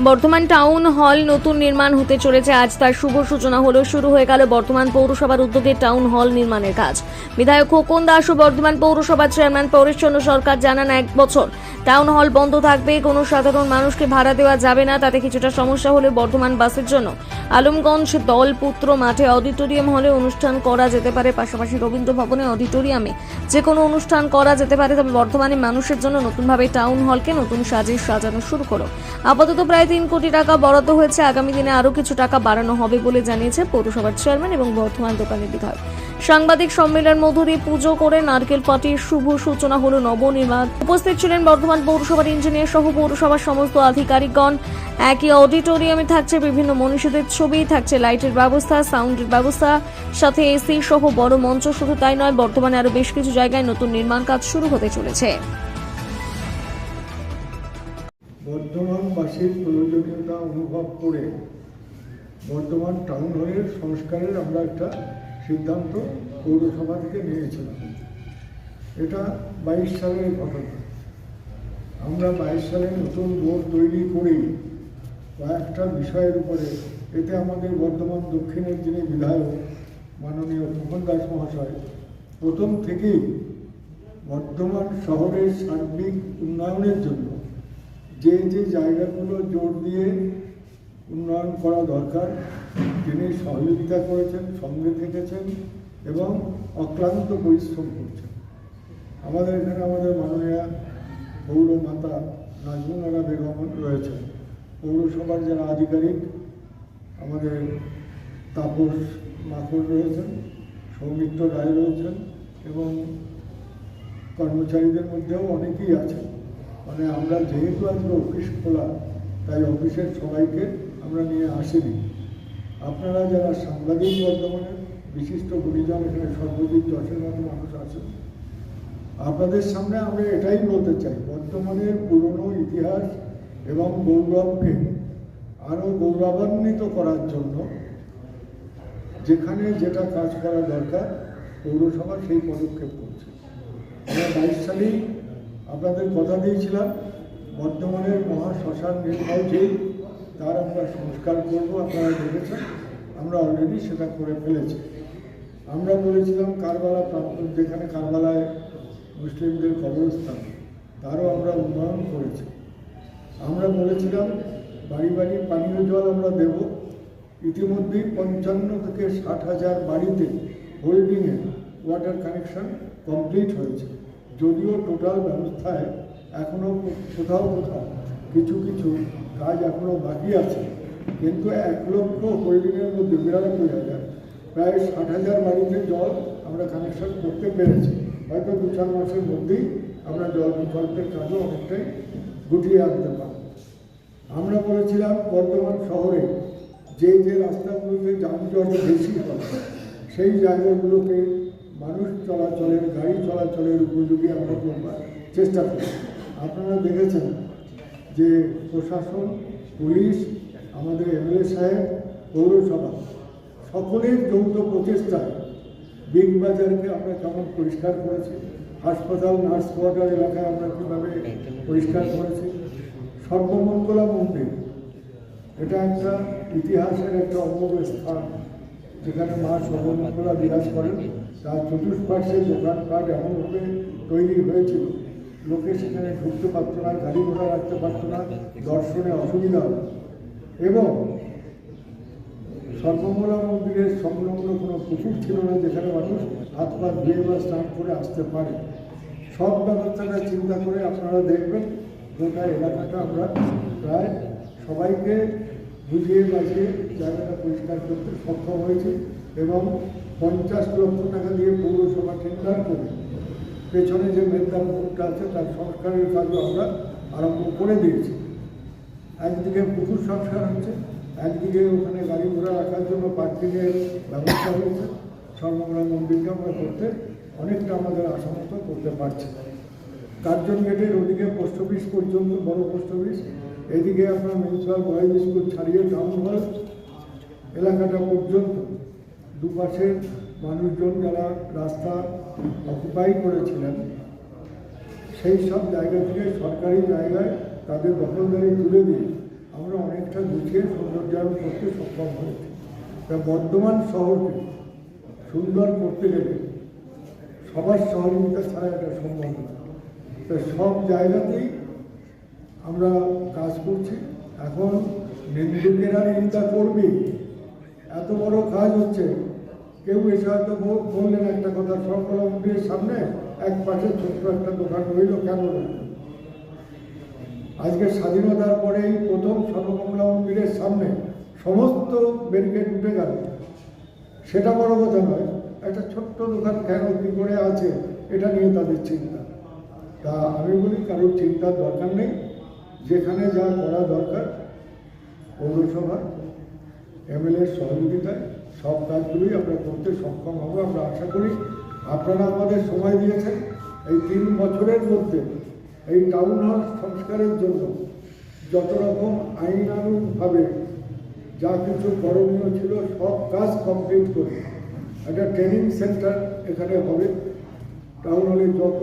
Bardhaman town hall নতুন নির্মাণ হতে চলেছে। আজ তার শুভ সূচনা হলো। শুরু হয়ে গেল বর্ধমান পৌরসভার উদ্যোগে টাউন হল নির্মাণের কাজ। বিধায়ক খোকন দাস ও বর্ধমান পৌরসভার চেয়ারম্যান পরেশচন্দ্র সরকার জানান, 1 বছর টাউন হল বন্ধ থাকবে। কোনো সাধারণ মানুষকে ভাড়া দেওয়া যাবে না। তাতে কিছুটা সমস্যা হলে বর্ধমান বাসের জন্য আলমগঞ্জ দলপুত্র মাঠে অডিটোরিয়াম হলে অনুষ্ঠান করা যেতে পারে। পাশাপাশি রবীন্দ্র ভবনে অডিটোরিয়ামে যে কোনো অনুষ্ঠান করা যেতে পারে। তবে বর্ধমানে মানুষের জন্য নতুনভাবে টাউন হলকে নতুন সাজে সাজানো শুরু করো। আপাতত প্রায় 3 কোটি টাকা বরাদ্দ হয়েছে। আগামী দিনে আরও কিছু টাকা বাড়ানো হবে বলে জানিয়েছে পৌরসভার চেয়ারম্যান এবং বর্ধমান দোকানের বিধায়ক। সাংবাদিক সম্মেলনের মধ্য দিয়ে পুজো করে নারকেল পাটির শুভ সূচনা হলো নবনির্মাণ। উপস্থিত ছিলেন বর্ধমান পৌরসভার ইঞ্জিনিয়ার সহ পৌরসভার সমস্ত আধিকারিকগণ। একই অডিটোরিয়ামে থাকছে বিভিন্ন মনীষীদের ছবি, থাকছে লাইটের ব্যবস্থা, সাউন্ডের ব্যবস্থা, সাথে এসি সহ বড় মঞ্চ। শুধু তাই নয়, বর্তমানে আরও বেশ কিছু জায়গায় নতুন নির্মাণ কাজ শুরু হতে চলেছে। বর্ধমানবাসীর প্রয়োজনীয়তা অনুভব করে বর্ধমান টাউন হলের সংস্কারের আমরা একটা সিদ্ধান্ত পৌরসভা থেকে নিয়েছিলাম। এটা 22 সালের ঘটনা। আমরা 22 সালে নতুন বোর্ড তৈরি করি কয়েকটা বিষয়ের উপরে। এতে আমাদের বর্ধমান দক্ষিণের যিনি বিধায়ক মাননীয় খোকন দাস মহাশয় প্রথম থেকেই বর্ধমান শহরের সার্বিক উন্নয়নের জন্য যে যে জায়গাগুলো জোর দিয়ে উন্নয়ন করা দরকার তিনি সহযোগিতা করেছেন, সঙ্গে থেকেছেন এবং অক্লান্ত পরিশ্রম করছেন। আমাদের এখানে আমাদের মাননীয়া পৌরমাতা নাজমুনারা বেগম রয়েছেন, পৌরসভার যারা আধিকারিক আমাদের তাপস মাকড় রয়েছেন, সৌমিত্র রায় রয়েছেন এবং কর্মচারীদের মধ্যেও অনেকেই আছেন। মানে আমরা যেহেতু আজকে অফিস খোলা, তাই অফিসের সবাইকে আমরা নিয়ে আসিনি। আপনারা যারা সাংবাদিক বর্ধমানের বিশিষ্ট গুণীজন, এখানে সর্বদিক 10-এর মতো মানুষ আছেন, আপনাদের সামনে আমরা এটাই বলতে চাই, বর্ধমানের পুরনো ইতিহাস এবং গৌরবকে আরও গৌরবান্বিত করার জন্য যেখানে যেটা কাজ করা দরকার পৌরসভা সেই পদক্ষেপ করছে। আমরা 22 সালেই আপনাদের কথা দিয়েছিলাম বর্ধমানের মহাশ্মশান নির্মাণ তার আমরা সংস্কার করব। আপনারা দেখেছেন আমরা অলরেডি সেটা করে ফেলেছি। আমরা বলেছিলাম কারবালা প্রান্তর, যেখানে কারবালায় মুসলিমদের কবরস্থান, তারও আমরা উন্নয়ন করেছি। আমরা বলেছিলাম বাড়ি বাড়ি পানীয় জল আমরা দেব। ইতিমধ্যেই 55 থেকে 60,000 বাড়িতে হোল্ডিংয়ে ওয়াটার কানেকশন কমপ্লিট হয়েছে। যদিও টোটাল ব্যবস্থায় এখনও কোথাও কোথাও কিছু কিছু কাজ এখনও বাকি আছে, কিন্তু 1 লক্ষ হোল্ডিংয়ের মধ্যে 92,000 প্রায় 60,000 বাড়িতে জল আমরা কানেকশন করতে পেরেছি। হয়তো 2-4 মাসের মধ্যেই আমরা জল প্রকল্পের কাজও অনেকটাই গুটিয়ে আনতে পারব। আমরা বলেছিলাম বর্ধমান শহরে যে যে রাস্তাগুলোতে যানজট বেশি হয় সেই জায়গাগুলোকে মানুষ চলাচলের, গাড়ি চলাচলের উপযোগী আমরা করবার চেষ্টা করি। আপনারা দেখেছেন যে প্রশাসন, পুলিশ, আমাদের এমএলএ সাহেব, পৌরসভা সকলের যৌথ প্রচেষ্টায় বিগ বাজারকে আমরা কেমন পরিষ্কার করেছি, হাসপাতাল, নার্স কোয়ার্টার এলাকায় আমরা কীভাবে পরিষ্কার করেছি, সর্বমঙ্গলা মন্দির, এটা একটা ইতিহাসের একটা অমোঘ স্থান যেখানে মা সর্বমঙ্গলা বিরাজ করেন। তার চতুষ্পার্শ্বে দোকানপাট এমনভাবে তৈরি হয়েছিল লোকে সেখানে ঢুকতে পারত না, গাড়ি ঘোড়া রাখতে পারত না, দর্শনে অসুবিধা হতো। এবং সর্বমঙ্গলা মন্দিরের সংলগ্ন কোনো পুকুর ছিল না যেখানে মানুষ হাত পা ধুয়ে বা স্নান করে আসতে পারে। সব ব্যবস্থাটা চিন্তা করে আপনারা দেখবেন গোটা এলাকাটা আমরা প্রায় সবাইকে বুঝিয়ে বাজিয়ে জায়গাটা পরিষ্কার করতে সক্ষম হয়েছে এবং 50 লক্ষ টাকা দিয়ে পৌরসভা টেন্ডার করে পেছনে যে মেদনা পুকুরটা আছে তার সংস্কারের কাজও আমরা আরম্ভ করে দিয়েছি। একদিকে পুকুর সংস্কার হচ্ছে, একদিকে ওখানে গাড়ি ঘোড়া রাখার জন্য পার্কিংয়ের ব্যবস্থা হয়েছে। সর্বমঙ্গলা মন্দিরকে আমরা করতে অনেকটা আমাদের আশামতো করতে পারছি। কার্জন গেটের ওদিকে পোস্ট অফিস পর্যন্ত, বড় পোস্ট অফিস, এদিকে আমরা মিউনিসিপ্যাল বয়েজ স্কুল ছাড়িয়ে টাউন হল এলাকাটা পর্যন্ত দুপাশের মানুষজন যারা রাস্তা অকুপাই করেছিলেন সেই সব জায়গা থেকে সরকারি জায়গায় তাদের দখলদারি তুলে দিয়ে আমরা অনেকটা গুছিয়ে সৌন্দর্যায়ন করতে সক্ষম হয়েছি। তা বর্ধমান শহরকে সুন্দর করতে গেলে সবার সহযোগিতা ছাড়া এটা সম্ভব না। তো সব জায়গাতেই আমরা কাজ করছি। এখন নিন্দুকেরা নিন্দা করবে, এত বড় কাজ হচ্ছে। কেউ এসে হয়তো বললেন একটা কথা, সর্বকলা মন্দিরের সামনে এক পাশে ছোট্ট একটা দোকান রইল, কেন রইল? আজকে স্বাধীনতার পরেই প্রথম সর্বকমলা মন্দিরের সামনে সমস্ত ব্যারিকেড উঠে গেল, সেটা বড় কথা নয়। একটা ছোট্ট দোকান কেন কী করে আছে, এটা নিয়ে তাদের চিন্তা। তা আমি বলি কারোর চিন্তার দরকার নেই। যেখানে যা করা দরকার পৌরসভার এমএলএর সহযোগিতায় সব কাজগুলোই আমরা করতে সক্ষম হব। আমরা আশা করি আপনারা আমাদের সময় দিয়েছেন। এই 3 বছরের মধ্যে এই টাউন হল সংস্কারের জন্য যত রকম আইনানুগভাবে যা কিছু করণীয় ছিল সব কাজ কমপ্লিট করে একটা ট্রেনিং সেন্টার এখানে হবে। টাউন হলে যত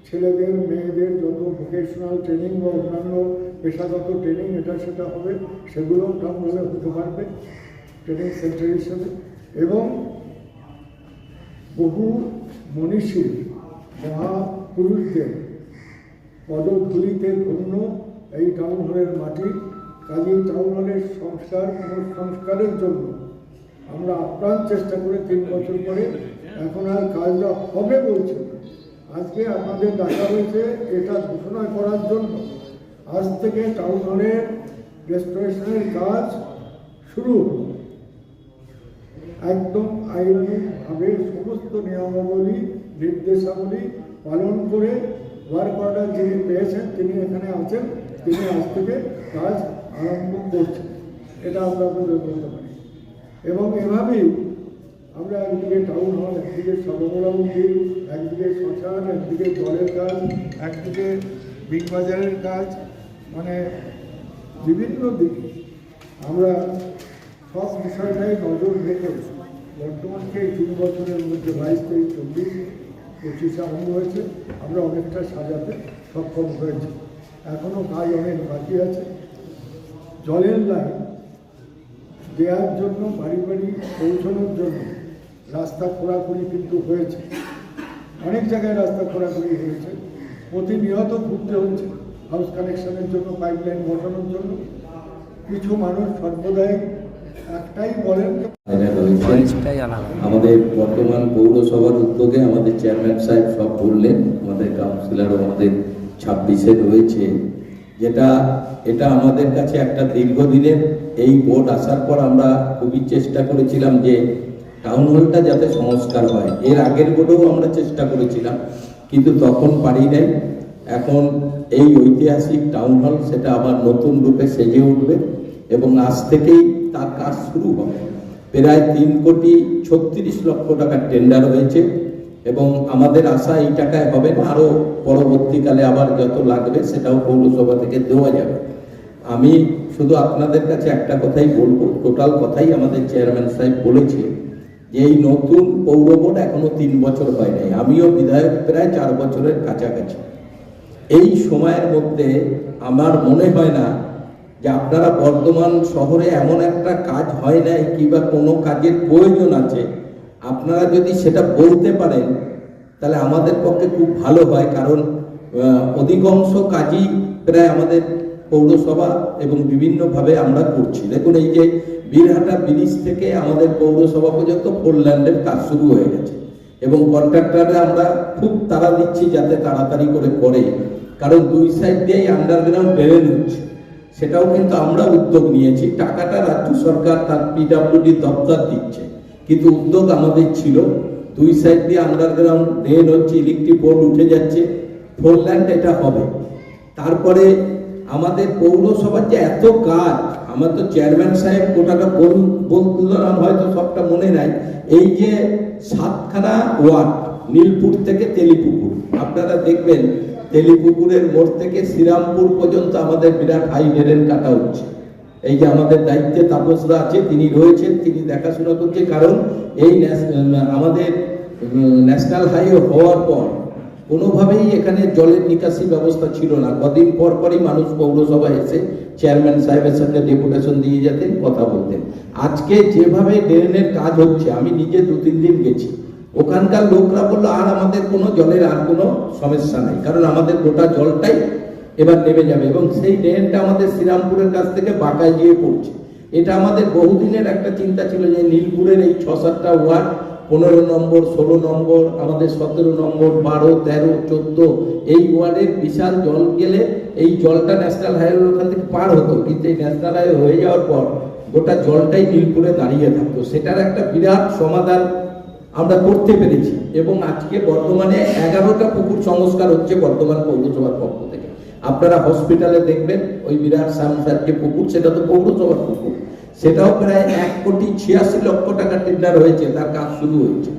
ছেলেদের মেয়েদের যত ভোকেশনাল ট্রেনিং বা অন্যান্য পেশাগত ট্রেনিং এটা সেটা হবে, সেগুলো টাউন হলে হতে পারবে ট্রেনিং সেন্টার হিসেবে। এবং বহু মনীষী মহাপুরুষদের পদধূলিতে ধন্য এই টাউন হলের মাটি। কাজেই টাউন হলের সংস্কারের জন্য আমরা আপ্রাণ চেষ্টা করে 3 বছর পরে এখন আর কাজটা হবে বলছে। আজকে আপনাদের ডাকা হয়েছে এটা ঘোষণা করার জন্য। আজ থেকে টাউন হলের রেস্টোরেশনের কাজ শুরু হলো। একদম আইনানুগভাবে সমস্ত নিয়মাবলী নির্দেশাবলী পালন করে ওয়ার্ক অর্ডার যিনি পেয়েছেন তিনি এখানে আছেন, তিনি আজ থেকে কাজ আরম্ভ করছেন। এটা আমরা আপনাদের বলতে পারি। এবং এভাবেই আমরা একদিকে টাউন হল, একদিকে সর্বকলা মন্দির, একদিকে শ্মশান, একদিকে জলের কাজ, একদিকে বিগ বাজারের কাজ, মানে বিভিন্ন দিকে আমরা সব বিষয়টাই নজর রেখে বর্তমানকে এই 3 বছরের মধ্যে 22, 23, 24, 25 আরম্ভ হয়েছে। আমরা অনেকটা সাজাতে সক্ষম হয়েছি। এখনও কাজ অনেক বাকি আছে। জলের লাইন দেওয়ার জন্য বাড়ি বাড়ি পৌঁছানোর জন্য রাস্তা খোঁড়াখুড়ি কিন্তু হয়েছে, অনেক জায়গায় রাস্তা খোঁড়াখুড়ি হয়েছে। প্রতিনিয়ত ঘুরতে হচ্ছে হাউস কানেকশনের জন্য, পাইপলাইন বসানোর জন্য। কিছু মানুষ সর্বদাই একটাই বলেন, আমাদের বর্তমান পৌরসভার উদ্যোগে আমাদের চেয়ারম্যান সাহেব সব বললেন, আমাদের কাউন্সিলরও আমাদের 26-এ রয়েছে, এটা আমাদের কাছে একটা দীর্ঘদিনের এই বোর্ড আসার পর আমরা খুবই চেষ্টা করেছিলাম যে টাউন হলটা যাতে সংস্কার হয়। এর আগের বোর্ডেও আমরা চেষ্টা করেছিলাম, কিন্তু তখন পারি নাই। এখন এই ঐতিহাসিক টাউন হল সেটা আবার নতুন রূপে সেজে উঠবে এবং আজ থেকেই তার কাজ শুরু হবে। প্রায় 3,36 লক্ষ টাকার টেন্ডার হয়েছে এবং আমাদের আশা এই টাকায় হবে না, আরও পরবর্তীকালে আবার যত লাগবে সেটাও পৌরসভা থেকে দেওয়া যাবে। আমি শুধু আপনাদের কাছে একটা কথাই বলবো, টোটাল কথাই আমাদের চেয়ারম্যান সাহেব বলেছে যে এই নতুন পৌর বোর্ড এখনো 3 বছর হয় নাই। আমিও বিধায়ক প্রায় 4 বছরের কাছাকাছি। এই সময়ের মধ্যে আমার মনে হয় না যে আপনারা বর্ধমান শহরে এমন একটা কাজ হয় নাই কিংবা কোনো কাজের প্রয়োজন আছে, আপনারা যদি সেটা বলতে পারেন তাহলে আমাদের পক্ষে খুব ভালো হয়। কারণ অধিকাংশ কাজই প্রায় আমাদের পৌরসভা এবং বিভিন্নভাবে আমরা করছি। দেখুন, এই যে বীরহাটা ব্রিজ থেকে আমাদের পৌরসভা পর্যন্ত 4 লেনের কাজ শুরু হয়ে গেছে এবং কন্ট্রাক্টররা আমরা খুব তাড়া দিচ্ছি যাতে তাড়াতাড়ি করে, কারণ 2 সাইড দিয়েই আন্ডারগ্রাউন্ড ড্রেন হচ্ছে। সেটাও কিন্তু আমরা উদ্যোগ নিয়েছি। টাকাটা রাজ্য সরকার তার পিডব্লিউডি দপ্তর দিচ্ছে, কিন্তু উদ্যোগ আমাদের ছিল 2 সাইড দিয়ে আন্ডারগ্রাউন্ড ড্রেন হচ্ছে, ইলেকট্রিক বোর্ড উঠে যাচ্ছে, 4 লেন এটা হবে। তারপরে আমাদের পৌরসভার যে এত কাজ, আমার তো চেয়ারম্যান সাহেব গোটাটা বললাম, হয়তো সবটা মনে নাই। এই যে 7খানা ওয়ার্ড নীলপুর থেকে তেলিপুকুর, আপনারা দেখবেন তেলিপুকুরের মোড় থেকে শ্রীরামপুর পর্যন্ত আমাদের বিরাট হাই ড্রেন কাটা হচ্ছে। এই যে আমাদের দায়িত্বে তাপসরা আছে, তিনি রয়েছেন, তিনি দেখাশোনা করছে। কারণ এই আমাদের ন্যাশনাল হাইওয়ে হওয়ার পর কোনোভাবেই এখানে জলের নিকাশি ব্যবস্থা ছিল না। কদিন পর পরই মানুষ পৌরসভায় এসে চেয়ারম্যান সাহেবের সঙ্গে ডেপুটেশন দিয়ে যেতেন, কথা বলতেন। আজকে যেভাবে ড্রেনের কাজ হচ্ছে, আমি নিজে 2-3 দিন গেছি, ওখানকার লোকরা বললো আর আমাদের কোনো জলের আর কোনো সমস্যা নাই, কারণ আমাদের গোটা জলটাই এবার নেমে যাবে। এবং সেই ড্রেনটা আমাদের শ্রীরামপুরের কাছ থেকে বাঁকায় গিয়ে পড়ছে। এটা আমাদের বহুদিনের একটা চিন্তা ছিল যে নীলপুরের এই 6-7টা ওয়ার্ড, 15 নম্বর, 16 নম্বর, আমাদের 17 নম্বর, 12, 13, 14 এই ওয়ার্ডের বিশাল জল গেলে এই জলটা ন্যাশনাল হাইওয়ের ওখান থেকে পার হতো, কিন্তু এই ন্যাশনাল হাইওয়ে হয়ে যাওয়ার পর গোটা জলটাই নীলপুরে দাঁড়িয়ে থাকতো। সেটার একটা বিরাট সমাধান আমরা করতে পেরেছি। এবং আজকে বর্তমানে 11টা পুকুর সংস্কার হচ্ছে বর্ধমান পৌরসভার পক্ষ থেকে। আপনারা হসপিটালে দেখবেন ওই বিরাট সামসারকে পুকুর, সেটা তো পৌরসভার পুকুর, সেটাও প্রায় 1,86,00,000 টাকা টেন্ডার হয়েছে, তার কাজ শুরু হয়েছে।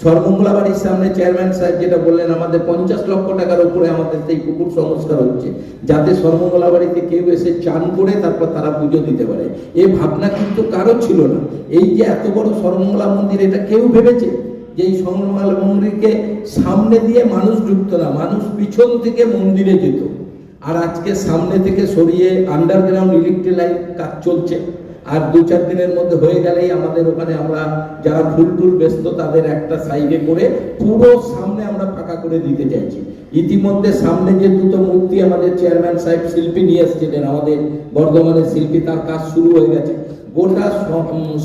সর্বমঙ্গলা বাড়ির সামনে চেয়ারম্যান সাহেব যেটা বললেন, আমাদের 50 লক্ষ টাকার উপরে আমাদের সেই পুকুর সংস্কার হচ্ছে, যাতে সর্বমঙ্গলা বাড়িতে কেউ এসে চান করে তারপর তারা পুজো দিতে পারে। এই ভাবনা কিন্তু কারো ছিল না। এই যে এত বড় সর্বমঙ্গলা মন্দির, এটা কেউ ভেবেছে যে এই সর্বমঙ্গলা মন্দিরকে সামনে দিয়ে মানুষ ঢুকতো না, মানুষ পিছন থেকে মন্দিরে যেত। আর আজকে সামনে থেকে সরিয়ে আন্ডারগ্রাউন্ড ইলেকট্রিক লাইন কাজ চলছে। আর 2-4 দিনের মধ্যে হয়ে গেলেই আমাদের ওখানে আমরা যারা ফুল টুল ব্যস্ত তাদের একটা সাইডে করে পুরো সামনে আমরা ফাঁকা করে দিতে চাইছি। ইতিমধ্যে সামনে যে 2টো মূর্তি আমাদের চেয়ারম্যান সাহেব শিল্পী নিয়ে এসেছিলেন, আমাদের বর্ধমানের শিল্পী, তার কাজ শুরু হয়ে গেছে। গোটা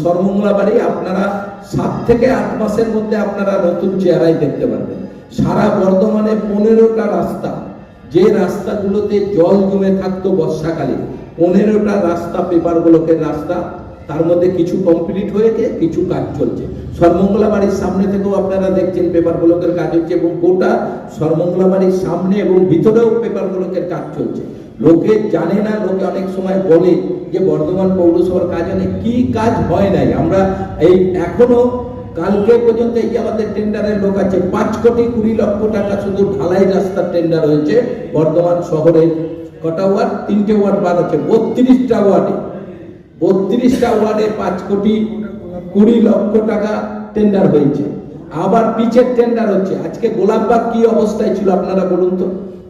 সর্বমঙ্গলা বাড়ি আপনারা 7 থেকে 8 মাসের মধ্যে আপনারা নতুন চেহারাই দেখতে পারবেন। সারা বর্ধমানে 15টা রাস্তা, যে রাস্তাগুলোতে জল জমে থাকতো বর্ষাকালে, 15টা রাস্তা পেপার ব্লকের রাস্তা, তার মধ্যে কিছু কমপ্লিট হয়েছে, কিছু কাজ চলছে। সর্বমঙ্গলা বাড়ির সামনে থেকেও আপনারা দেখছেন পেপার ব্লকের কাজ হচ্ছে, এবং গোটা সর্বমঙ্গলা বাড়ির সামনে এবং ভিতরেও পেপার ব্লকের কাজ চলছে। লোকে জানে না, লোকে অনেক সময় বলে যে বর্ধমান পৌরসভার কাজ অনেক, কি কাজ হয় নাই। আমরা এই এখনো কালকে পর্যন্ত এই যে আমাদের টেন্ডারের লোক আছে, 5,20,00,000 টাকা শুধু ঢালাই রাস্তার টেন্ডার হয়েছে বর্ধমান শহরের। কটা ওয়ার্ড? 3টে ওয়ার্ড বাদ আছে, 32টা ওয়ার্ডে 5,20,00,000 টাকা টেন্ডার হয়েছে। আবার পিচের টেন্ডার হচ্ছে। আজকে গোলাপবাগ কি অবস্থায় ছিল আপনারা বলুন তো?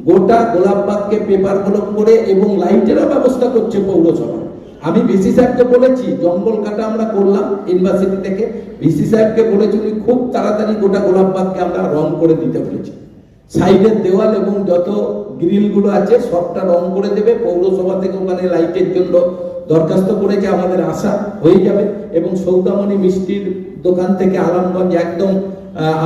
গোটা গোলাপবাগকে পেপার ব্লক করে এবং লাইটেরও ব্যবস্থা করছে পৌরসভা। আমি ভিসি সাহেবকে বলেছি, জঙ্গল কাটা আমরা করলাম ইউনিভার্সিটি থেকে, ভিসি সাহেবকে বলেছি উনি খুব তাড়াতাড়ি গোটা গোলাপবাগকে আমরা রং করে দিতে বলেছি। সাইডের দেওয়াল এবং যত গ্রিলগুলো আছে সবটা রং করে দেবে। পৌরসভা থেকে ওখানে লাইটের জন্য দরখাস্ত করেছে, আমাদের আশা হয়ে যাবে। এবং সৌদামণি মিষ্টির দোকান থেকে আলমগঞ্জ একদম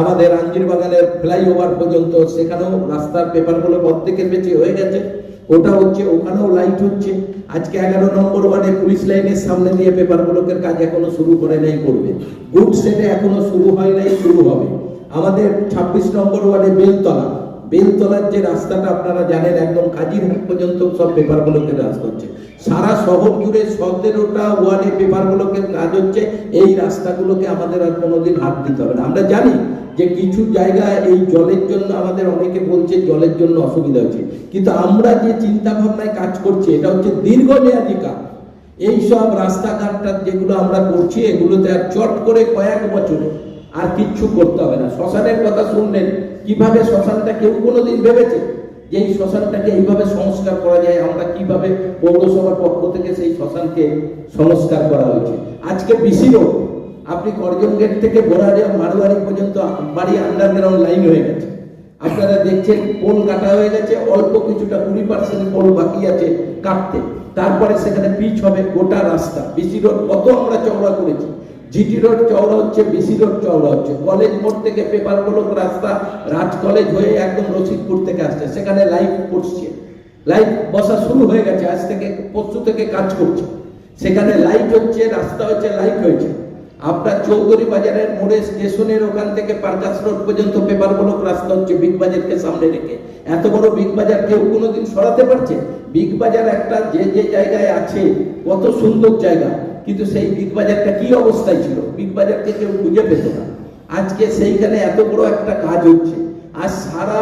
আমাদের আঞ্জির বাগানের ফ্লাইওভার পর্যন্ত, সেখানেও রাস্তার পেপারগুলো প্রত্যেকের বেঁচে হয়ে গেছে, ওটা হচ্ছে, ওখানেও লাইট হচ্ছে। আজকে 11 নম্বর ওয়ার্ডে পুলিশ লাইনের সামনে দিয়ে পেপার ব্লকের কাজ এখনো শুরু করে নাই, করবে। গুড সেটে এখনো শুরু হয় নাই, শুরু হবে। আমাদের 26 নম্বর ওয়ার্ডে বেলতলার যে রাস্তাটা আপনারা জানেন, একদম কাজিরহাট পর্যন্ত সব পেপার ব্লকের রাস্তা হচ্ছে। সারা শহর জুড়ে 17টা ওয়ার্ডে পেপার ব্লকের কাজ হচ্ছে। এই রাস্তাগুলোকে আমাদের আর কোনোদিন হাত দিতে হবে না। আমরা জানি যে কিছু জায়গায় এই জলের জন্য আমাদের অনেকে বলছে জলের জন্য অসুবিধা হচ্ছে, কিন্তু আমরা যে চিন্তা ভাবনায় কাজ করছি এটা হচ্ছে দীর্ঘমেয়াদী কাজ। এই সব রাস্তাঘাটটা যেগুলো আমরা করছি, এগুলোতে আর চট করে কয়েক বছরে আর কিচ্ছু করতে হবে না। শ্মশানের কথা শুনলেন, কিভাবে শ্মশানটা কেউ কোনোদিন ভেবেছে যে এই শ্মশানটাকে এইভাবে সংস্কার করা যায়? আমরা কিভাবে পৌরসভার পক্ষ থেকে সেই শ্মশানকে সংস্কার করা হয়েছে। আজকে বিসি রোড, আপনি করজন গেট থেকে বোরাডিয়া মারুয়ারি পর্যন্ত বাড়ি আন্ডারগ্রাউন্ড লাইন হয়ে গেছে। আপনারা দেখছেন পোল কাটা হয়ে গেছে, অল্প কিছুটা 20% পোল বাকি আছে কাটতে। তারপরে সেখানে পিচ হবে গোটা রাস্তা। বিসি রোড কত আমরা চওড়া করেছি, জিটি রোড চওড়া হচ্ছে, বিসি রোড চওড়া হচ্ছে। কলেজ মোড় থেকে পেপার ব্লক রাস্তা রাজ কলেজ হয়ে একদম রশিদপুর থেকে আসছে, সেখানে লাইট পড়ছে, লাইট বসা শুরু হয়ে গেছে। আজ থেকে পরশু থেকে কাজ করছে, সেখানে লাইট হচ্ছে, রাস্তা হচ্ছে, লাইট হয়েছে। আপনার চৌধুরী বাজারের মোড়ে স্টেশনের ওখান থেকে পারকাশ রোড পর্যন্ত পেপার ব্লক রাস্তা হচ্ছে, বিগ বাজারকে সামনে রেখে। এত বড় বিগ বাজার কেউ কোনোদিন সরাতে পারছে? বিগ বাজার একটা যে যে জায়গায় আছে, কত সুন্দর জায়গা, কিন্তু সেই বিগ বাজারটা কি অবস্থায় ছিল? বিগ বাজারকে কেউ খুঁজে পেত না। আজকে সেইখানে এত বড় একটা কাজ হচ্ছে। আর সারা